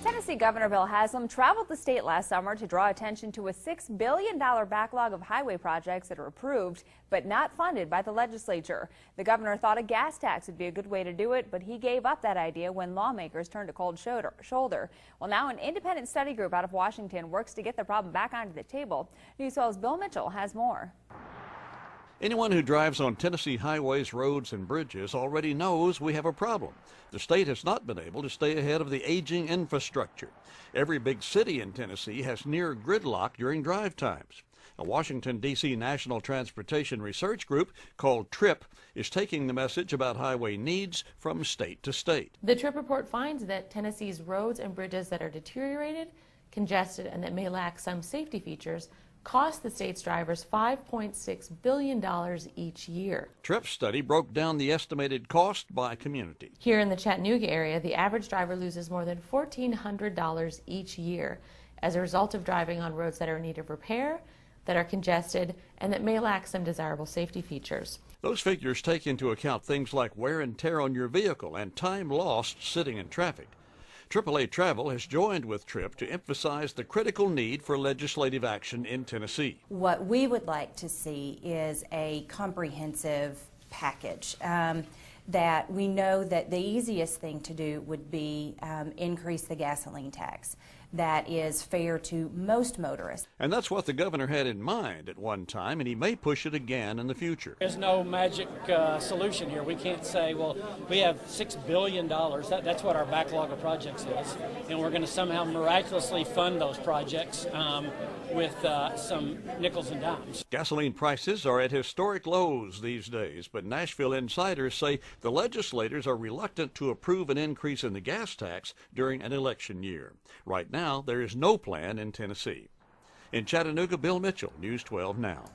Tennessee Governor Bill Haslam traveled the state last summer to draw attention to a $6 billion backlog of highway projects that are approved but not funded by the legislature. The governor thought a gas tax would be a good way to do it, but he gave up that idea when lawmakers turned a cold shoulder. Well, now an independent study group out of Washington works to get the problem back onto the table. News 12's Bill Mitchell has more. Anyone who drives on Tennessee highways, roads, and bridges already knows we have a problem. The state has not been able to stay ahead of the aging infrastructure. Every big city in Tennessee has near gridlock during drive times. A Washington, D.C. National Transportation Research Group called TRIP is taking the message about highway needs from state to state. The TRIP report finds that Tennessee's roads and bridges that are deteriorated, congested, and that may lack some safety features cost the state's drivers $5.6 billion each year. TRIP's study broke down the estimated cost by community. Here in the Chattanooga area, the average driver loses more than $1,400 each year as a result of driving on roads that are in need of repair, that are congested, and that may lack some desirable safety features. Those figures take into account things like wear and tear on your vehicle and time lost sitting in traffic. AAA Travel has joined with TRIP to emphasize the critical need for legislative action in Tennessee. What we would like to see is a comprehensive package. That we know that the easiest thing to do would be increase the gasoline tax. That is fair to most motorists. And that's what the governor had in mind at one time, and he may push it again in the future. There's no magic solution here. We can't say, well, we have $6 billion. That's what our backlog of projects is. And we're going to somehow miraculously fund those projects with some nickels and dimes. Gasoline prices are at historic lows these days, but Nashville insiders say the legislators are reluctant to approve an increase in the gas tax during an election year. Right now, there is no plan in Tennessee. In Chattanooga, Bill Mitchell, News 12 Now.